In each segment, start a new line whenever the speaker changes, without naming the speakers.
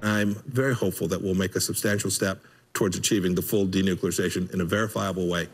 I'm very hopeful that we'll make a substantial step towards achieving the full denuclearization in a verifiable way.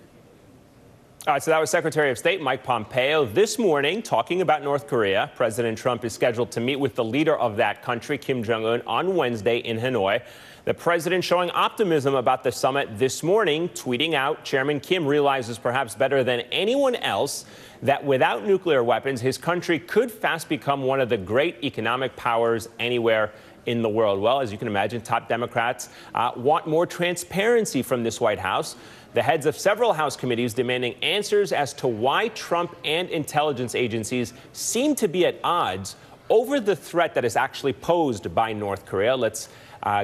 All right, so that was Secretary of State Mike Pompeo this morning talking about North Korea. President Trump is scheduled to meet with the leader of that country, Kim Jongun, on Wednesday in Hanoi. The president showing optimism about the summit this morning, tweeting out, Chairman Kim realizes perhaps better than anyone else that without nuclear weapons, his country could fast become one of the great economic powers anywhere in the world. Well, as you can imagine, top Democrats want more transparency from this White House. The heads of several House committees demanding answers as to why Trump and intelligence agencies seem to be at odds over the threat that is actually posed by North Korea. Let's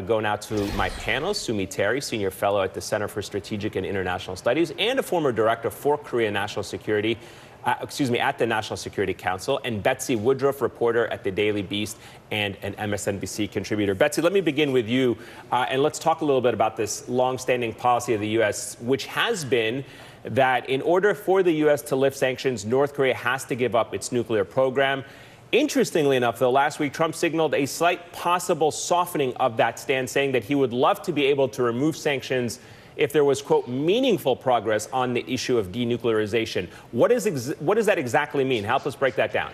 go now to my panel, Sumi Terry, Senior Fellow at the Center for Strategic and International Studies and a former Director for Korea National Security, at the National Security Council, and Betsy Woodruff, reporter at the Daily Beast and an MSNBC contributor. Betsy, let me begin with you, and let's talk a little bit about this longstanding policy of the U.S., which has been that in order for the U.S. to lift sanctions, North Korea has to give up its nuclear program. Interestingly enough, though, last week, Trump signaled a slight possible softening of that stance, saying that he would love to be able to remove sanctions if there was, quote, meaningful progress on the issue of denuclearization. What does that exactly mean? Help us break that down.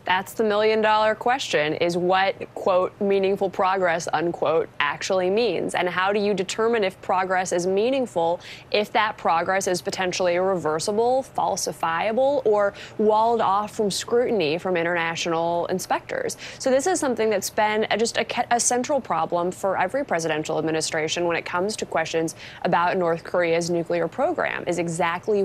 That's the million-dollar question, is what, quote, meaningful progress, unquote, actually means. And how do you determine if progress is meaningful if that progress is potentially irreversible, falsifiable, or walled off from scrutiny from international inspectors? So this is something that's been just a central problem for every presidential administration when it comes to questions about North Korea's nuclear program, is exactly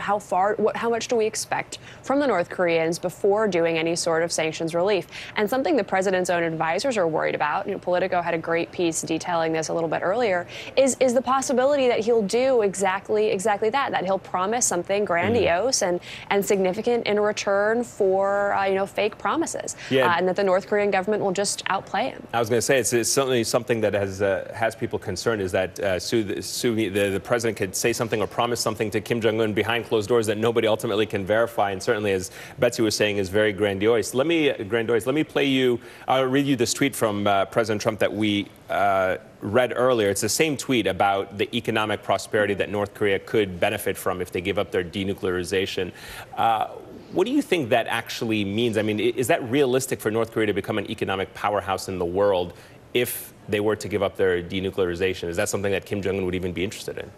how much do we expect from the North Koreans before doing any sort of sanctions relief. And something the president's own advisors are worried about, Politico had a great piece detailing this a little bit earlier, is the possibility that he'll do exactly that he'll promise something grandiose and significant in return for, fake promises, and that the North Korean government will just outplay him.
I was going to say, it's certainly something that has people concerned, is that the president could say something or promise something to Kim Jong-un behind closed doors that nobody ultimately can verify, and certainly, as Betsy was saying, is very grandiose. Let me read you this tweet from President Trump that we read earlier. It's the same tweet about the economic prosperity that North Korea could benefit from if they give up their denuclearization. What do you think that actually means? I mean, is that realistic for North Korea to become an economic powerhouse in the world if they were to give up their denuclearization? Is that something that Kim Jong-un would even be interested in?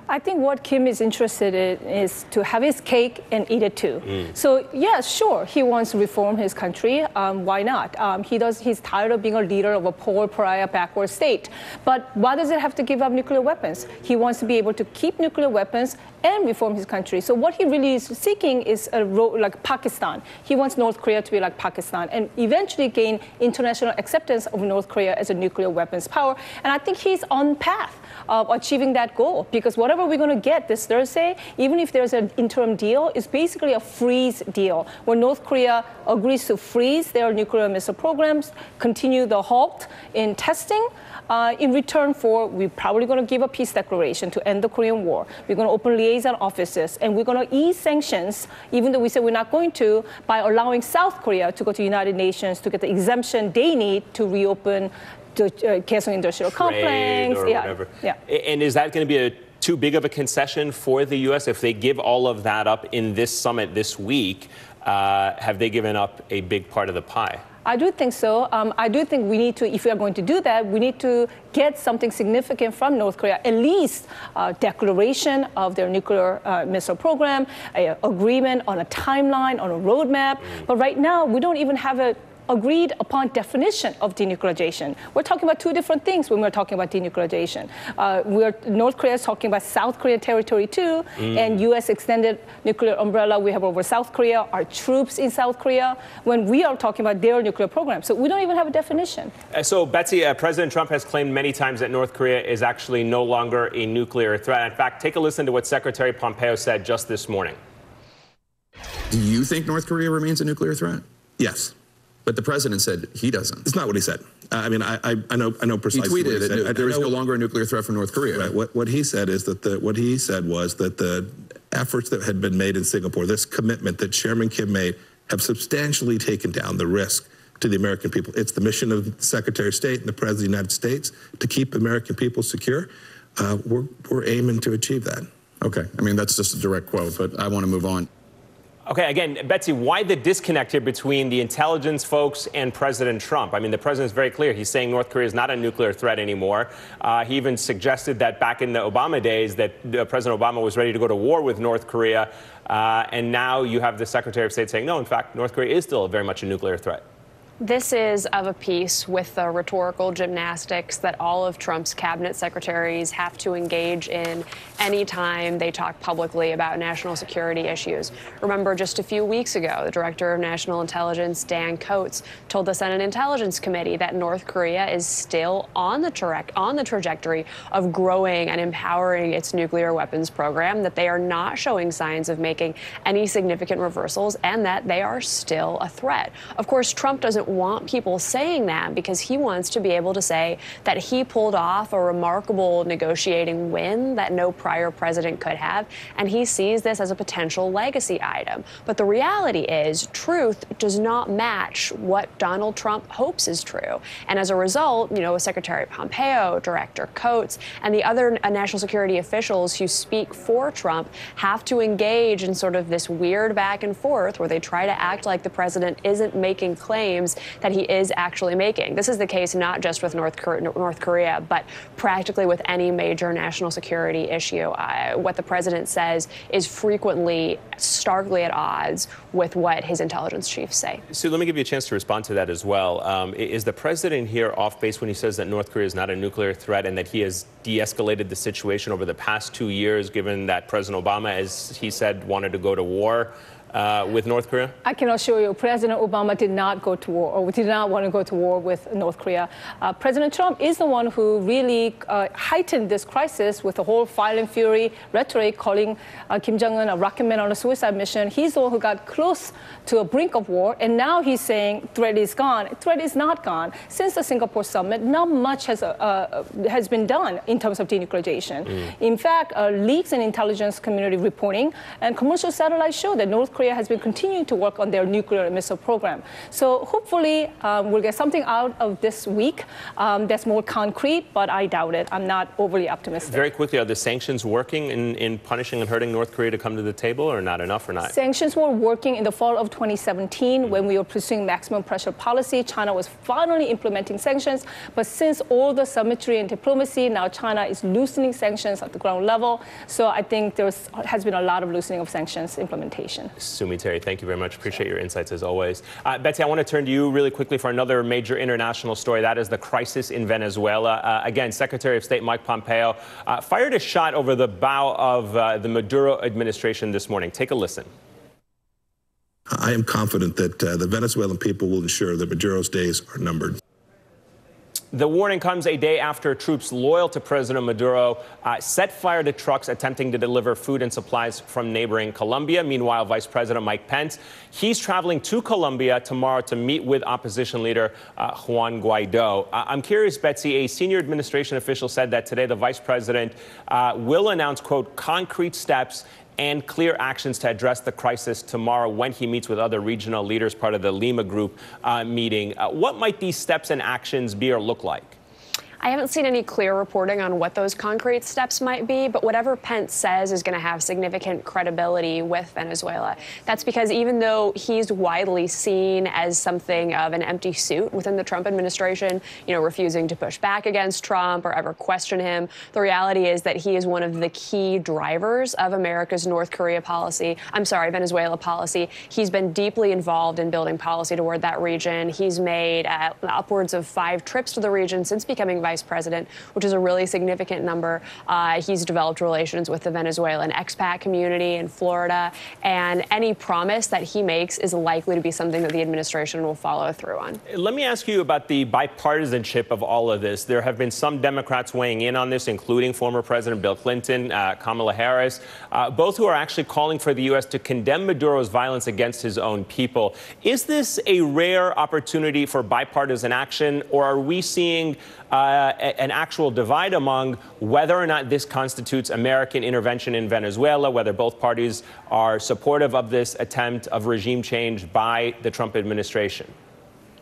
I think what Kim is interested in is to have his cake and eat it too. So, yeah, sure, he wants to reform his country. Why not? He's tired of being a leader of a poor, pariah, backward state. But why does it have to give up nuclear weapons? He wants to be able to keep nuclear weapons and reform his country. So what he really is seeking is a role like Pakistan. He wants North Korea to be like Pakistan and eventually gain international acceptance of North Korea as a nuclear weapons power. And I think he's on path of achieving that goal, because whatever we're going to get this Thursday, even if there's an interim deal, is basically a freeze deal where North Korea agrees to freeze their nuclear missile programs, continue the halt in testing. In return for, we're probably going to give a peace declaration to end the Korean War. We're going to open liaison offices, and we're going to ease sanctions, even though we said we're not going to, by allowing South Korea to go to the United Nations to get the exemption they need to reopen the Kaesong Industrial Complex.
Or whatever.
Yeah.
And is that going to be too big of a concession for the U.S. if they give all of that up in this summit this week? Have they given up a big part of the pie?
I do think so. I do think we need to, if we are going to do that, we need to get something significant from North Korea, at least a declaration of their nuclear missile program, an agreement on a timeline, on a roadmap. But right now, we don't even have a agreed upon definition of denuclearization. We're talking about two different things when we're talking about denuclearization. North Korea is talking about South Korean territory too, and U.S. extended nuclear umbrella we have over South Korea, our troops in South Korea, when we are talking about their nuclear program. So we don't even have a definition.
So, Betsy, President Trump has claimed many times that North Korea is actually no longer a nuclear threat. In fact, take a listen to what Secretary Pompeo said just this morning.
Do you think North Korea remains a nuclear threat?
Yes.
But the president said he doesn't.
It's not what he said. I mean, I know precisely.
He tweeted that there is no longer a nuclear threat from North Korea.
Right. What he said is that the efforts that had been made in Singapore, this commitment that Chairman Kim made, have substantially taken down the risk to the American people. It's the mission of the Secretary of State and the President of the United States to keep American people secure. We're aiming to achieve that.
Okay. I mean, that's just a direct quote, but I want to move on.
Okay, again, Betsy, why the disconnect here between the intelligence folks and President Trump? I mean, the president is very clear. He's saying North Korea is not a nuclear threat anymore. He even suggested that back in the Obama days that President Obama was ready to go to war with North Korea. And now you have the Secretary of State saying, no, in fact, North Korea is still very much a nuclear threat.
This is of a piece with the rhetorical gymnastics that all of Trump's cabinet secretaries have to engage in anytime they talk publicly about national security issues. Remember, just a few weeks ago, the Director of National Intelligence, Dan Coats, told the Senate Intelligence Committee that North Korea is still on the trajectory of growing and empowering its nuclear weapons program, that they are not showing signs of making any significant reversals, and that they are still a threat. Of course, Trump doesn't want people saying that because he wants to be able to say that he pulled off a remarkable negotiating win that no prior president could have, and he sees this as a potential legacy item. But the reality is, truth does not match what Donald Trump hopes is true. And as a result, Secretary Pompeo, Director Coats, and the other national security officials who speak for Trump have to engage in sort of this weird back and forth where they try to act like the president isn't making claims that he is actually making. This is the case not just with North Korea, but practically with any major national security issue. What the president says is frequently starkly at odds with what his intelligence chiefs say.
Sue, let me give you a chance to respond to that as well. Is the president here off base when he says that North Korea is not a nuclear threat and that he has de-escalated the situation over the past 2 years, given that President Obama, as he said, wanted to go to war with North Korea?
I can assure you, President Obama did not go to war, or did not want to go to war with North Korea. President Trump is the one who really heightened this crisis with the whole fire and fury rhetoric, calling Kim Jongun a rocket man on a suicide mission. He's the one who got close to a brink of war, and now he's saying threat is gone. Threat is not gone. Since the Singapore summit, not much has been done in terms of denuclearization. In fact, leaks and intelligence community reporting and commercial satellites show that North Korea has been continuing to work on their nuclear missile program. So hopefully we'll get something out of this week that's more concrete, but I doubt it. I'm not overly optimistic.
Very quickly, are the sanctions working in punishing and hurting North Korea to come to the table, or not enough, or not?
Sanctions were working in the fall of 2017 when we were pursuing maximum pressure policy. China was finally implementing sanctions, but since all the symmetry and diplomacy, now China is loosening sanctions at the ground level. So I think there has been a lot of loosening of sanctions implementation.
Sumi Terry, thank you very much. Appreciate your insights as always. Betsy, I want to turn to you really quickly for another major international story. That is the crisis in Venezuela. Again, Secretary of State Mike Pompeo fired a shot over the bow of the Maduro administration this morning. Take a listen.
I am confident that the Venezuelan people will ensure that Maduro's days are numbered.
The warning comes a day after troops loyal to President Maduro set fire to trucks attempting to deliver food and supplies from neighboring Colombia. Meanwhile, Vice President Mike Pence, he's traveling to Colombia tomorrow to meet with opposition leader Juan Guaido. I'm curious, Betsy, a senior administration official said that today the vice president will announce, quote, concrete steps and clear actions to address the crisis tomorrow when he meets with other regional leaders, part of the Lima Group meeting. What might these steps and actions be or look like?
I haven't seen any clear reporting on what those concrete steps might be, but whatever Pence says is going to have significant credibility with Venezuela. That's because even though he's widely seen as something of an empty suit within the Trump administration, refusing to push back against Trump or ever question him, the reality is that he is one of the key drivers of America's Venezuela policy. He's been deeply involved in building policy toward that region. He's made upwards of 5 trips to the region since becoming vice president, which is a really significant number. He's developed relations with the Venezuelan expat community in Florida, and any promise that he makes is likely to be something that the administration will follow through on.
Let me ask you about the bipartisanship of all of this. There have been some Democrats weighing in on this, including former President Bill Clinton, Kamala Harris, both who are actually calling for the U.S. to condemn Maduro's violence against his own people. Is this a rare opportunity for bipartisan action, or are we seeing an actual divide among whether or not this constitutes American intervention in Venezuela, whether both parties are supportive of this attempt of regime change by the Trump administration?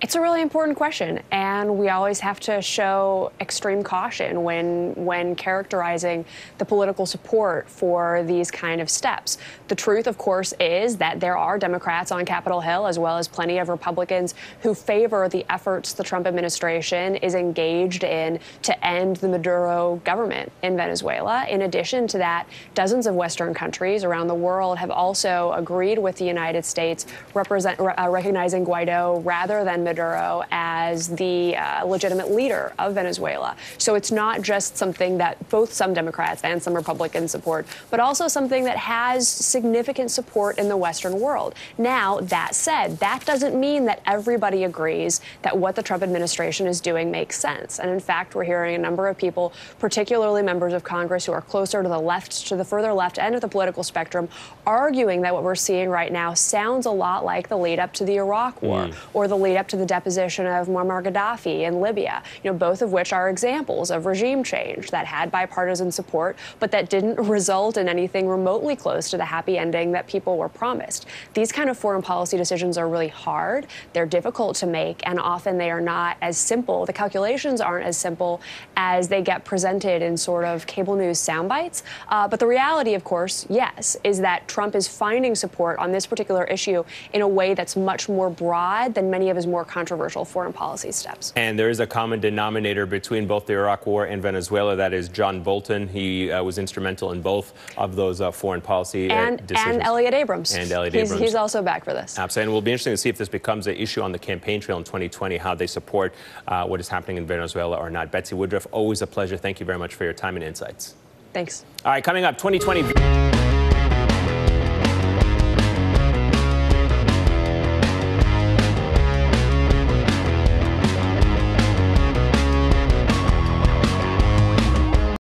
It's a really important question, and we always have to show extreme caution when characterizing the political support for these kind of steps. The truth, of course, is that there are Democrats on Capitol Hill, as well as plenty of Republicans, who favor the efforts the Trump administration is engaged in to end the Maduro government in Venezuela. In addition to that, dozens of Western countries around the world have also agreed with the United States recognizing Guaido rather than Maduro as the legitimate leader of Venezuela. So it's not just something that both some Democrats and some Republicans support, but also something that has significant support in the Western world. Now, that said, that doesn't mean that everybody agrees that what the Trump administration is doing makes sense. And in fact, we're hearing a number of people, particularly members of Congress who are closer to the left, to the further left end of the political spectrum, arguing that what we're seeing right now sounds a lot like the lead up to the Iraq War or the lead up to the deposition of Muammar Gaddafi in Libya, both of which are examples of regime change that had bipartisan support, but that didn't result in anything remotely close to the happy ending that people were promised. These kind of foreign policy decisions are really hard. They're difficult to make, and often they are not as simple. The calculations aren't as simple as they get presented in sort of cable news sound bites. But the reality, of course, yes, is that Trump is finding support on this particular issue in a way that's much more broad than many of his more controversial foreign policy steps.
And there is a common denominator between both the Iraq War and Venezuela. That is John Bolton. He was instrumental in both of those foreign policy decisions.
And Elliott Abrams.
And Elliott Abrams.
He's also back for this.
Absolutely. And it will be interesting to see if this becomes an issue on the campaign trail in 2020, how they support what is happening in Venezuela or not. Betsy Woodruff, always a pleasure. Thank you very much for your time and insights.
Thanks.
All right, coming up, 2020.